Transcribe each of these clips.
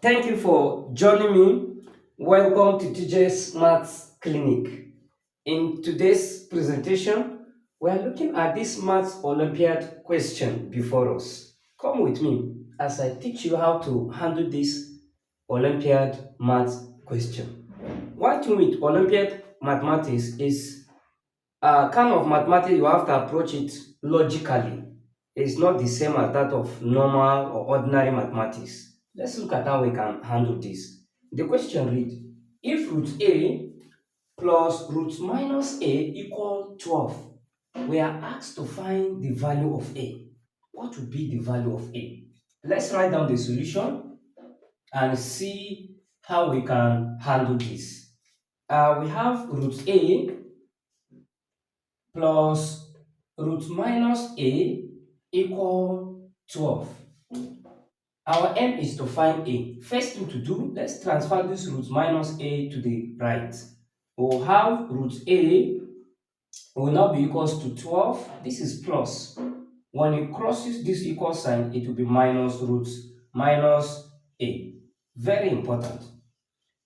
Thank you for joining me. Welcome to TJ's Maths Clinic. In today's presentation, we are looking at this Maths Olympiad question before us. Come with me as I teach you how to handle this Olympiad Maths question. One thing with Olympiad mathematics is kind of mathematics you have to approach it logically. It's not the same as that of normal or ordinary mathematics. Let's look at how we can handle this. The question reads, if root a plus root minus a equal 12, we are asked to find the value of a. What would be the value of a? Let's write down the solution and see how we can handle this. We have root a plus root minus a equal 12. Our aim is to find a. First thing to do, let's transfer this root minus a to the right. We'll have root a will now be equals to 12. This is plus. When it crosses this equal sign, it will be minus root minus a. Very important.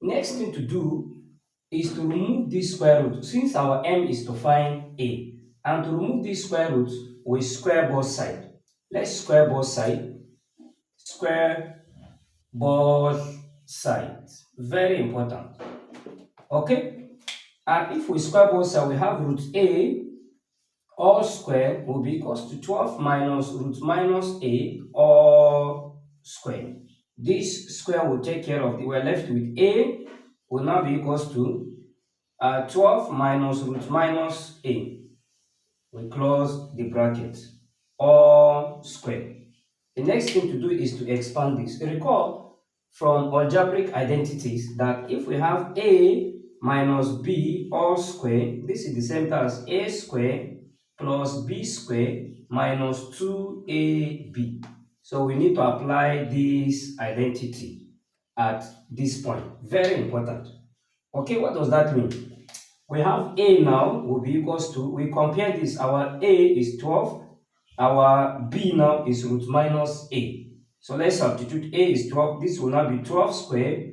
Next thing to do is to remove this square root, since our aim is to find a. And to remove this square root, we square both sides. Let's square both sides. Square both sides. Very important. Okay? And if we square both sides, we have root a all square will be equals to 12 minus root minus a all square. This square will take care of it. We're left with a will now be equals to 12 minus root minus a. We close the bracket. All square. The next thing to do is to expand this. Recall from algebraic identities that if we have a minus b all square, this is the same thing as a square plus b square minus 2ab. So we need to apply this identity at this point. Very important. Okay, what does that mean? We have a now will be equals to, we compare this, our a is 12, our b now is root minus a. So let's substitute. A is 12, this will now be 12 square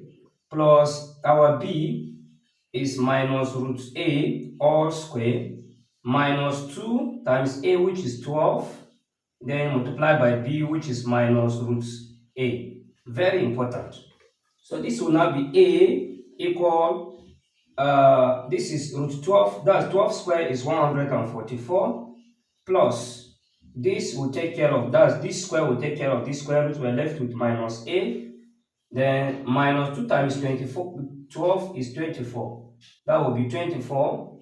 plus our b is minus root a all square minus 2 times a, which is 12, then multiply by b, which is minus root a. Very important. So this will now be a equal, this is root 12, that's 12 square is 144, plus this will take care of, that's this square will take care of this square root, we're left with minus a, then minus 2 times 24, 12 is 24, that will be 24,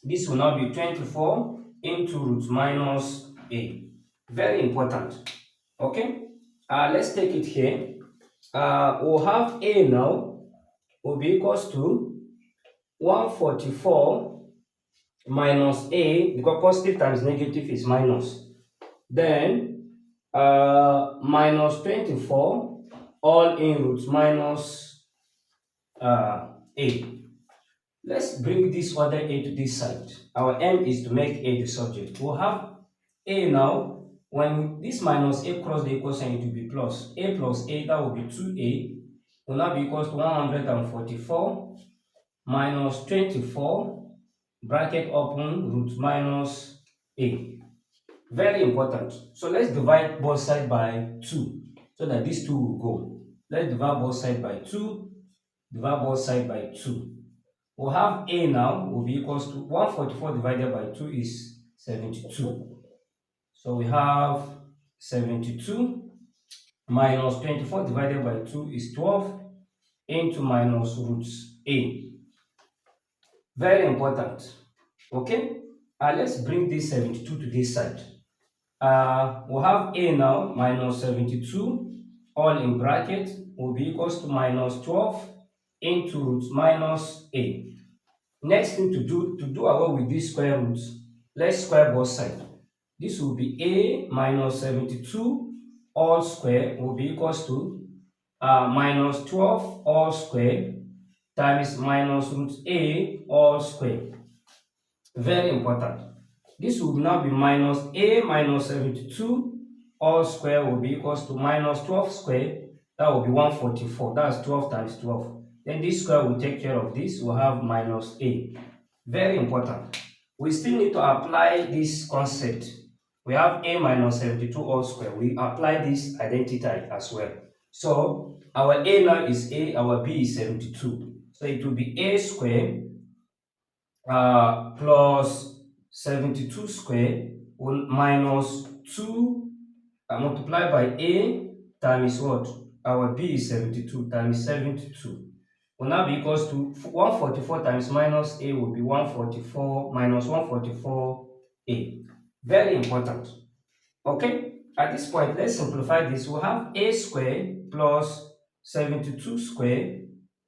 this will now be 24 into root minus a. Very important. Okay, let's take it here. We'll have a now will be equals to 144 minus a, because positive times negative is minus. Then minus 24 all in roots minus a. Let's bring this other a to this side. Our aim is to make a the subject. We'll have a now. When this minus a cross the equal sign, it will be plus. A plus a, that will be 2a, will now be equals to 144 minus 24, bracket open, root minus a. Very important. So let's divide both sides by 2 so that these two will go. Let's divide both sides by 2. Divide both sides by 2. We'll have a now will be equals to 144 divided by 2 is 72. So we have 72 minus 24 divided by 2 is 12 into minus roots a. Very important. Okay, let's bring this 72 to this side. We'll have a now minus 72 all in bracket will be equals to minus 12 into root minus a. Next thing to do away with these square roots, let's square both sides. This will be a minus 72 all square will be equals to minus 12 all square times minus root a all square. Very important. This will now be minus a minus 72 all square will be equals to minus 12 square. That will be 144. That's 12 times 12. Then this square will take care of this. We'll have minus a. Very important. We still need to apply this concept. We have a minus 72 all square. We apply this identity as well. So our a now is a, our b is 72. So it will be a square plus 72 square minus 2 multiplied by a times what? Our b is 72 times 72 will now be equals to 144 times minus a will be 144 minus 144a. Very important. Okay, at this point, let's simplify this. We'll have a square plus 72 square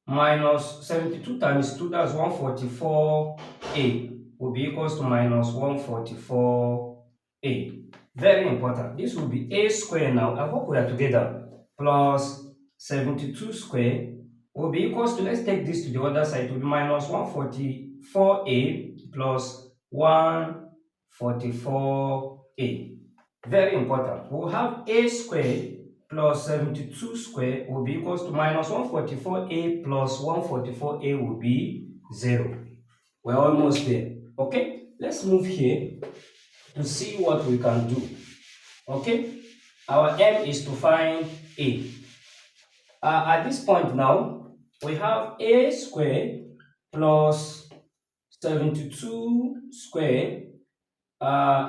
minus 72 times 2, that's 144a, will be equals to minus 144a. Very important. This will be a square now. I hope we are together. Plus 72 square will be equals to, let's take this to the other side, to be minus 144a plus 144a. Very important. We'll have a square plus 72 square will be equals to minus 144a plus 144a will be 0. We're almost there. Okay, let's move here to see what we can do. Okay, our aim is to find a. At this point now, we have a square plus 72 square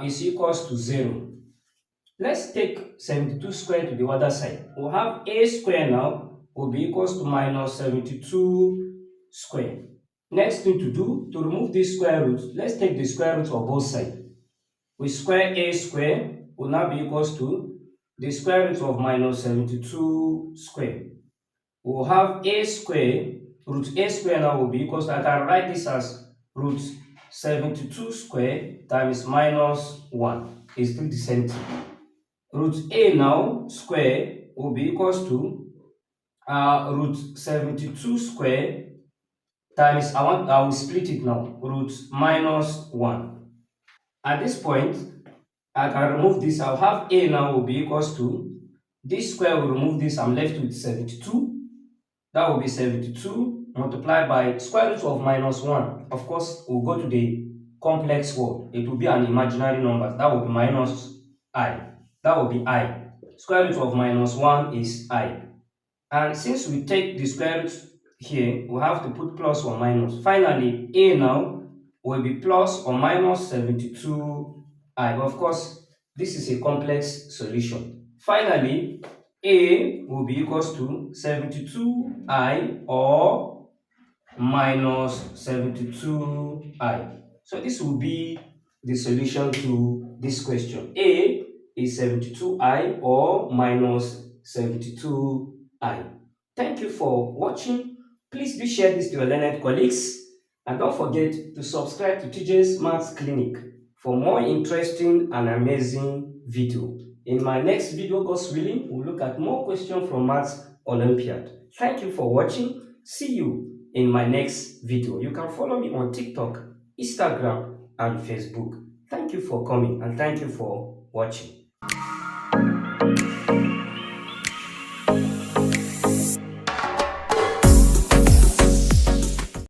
is equals to 0. Let's take 72 square to the other side. We'll have a square now will be equals to minus 72 square. Next thing to do, to remove this square root, let's take the square root of both sides. We square a square will now be equals to the square root of minus 72 square. We'll have a square, root a square now will be equals to, I can write this as root 72 square times minus 1 is still the same thing. Root a now square will be equals to root 72 square times, I will split it now, root minus 1. At this point, I can remove this. I'll have a now will be equals to, this square will remove this, I'm left with 72. That will be 72 multiplied by square root of minus 1. Of course, we'll go to the complex word. It will be an imaginary number. That will be minus I. That will be I. Square root of minus 1 is I. And since we take the square root here, we have to put plus or minus. Finally, a now will be plus or minus 72i. Of course, this is a complex solution. Finally, a will be equals to 72i or minus 72i. So this will be the solution to this question. A is 72i or minus 72i. Thank you for watching. Please do share this to your learned colleagues. And don't forget to subscribe to TJ's Maths Clinic for more interesting and amazing video. In my next video, God's willing, we'll look at more questions from Maths Olympiad. Thank you for watching. See you in my next video. You can follow me on TikTok, Instagram, and Facebook. Thank you for coming and thank you for watching.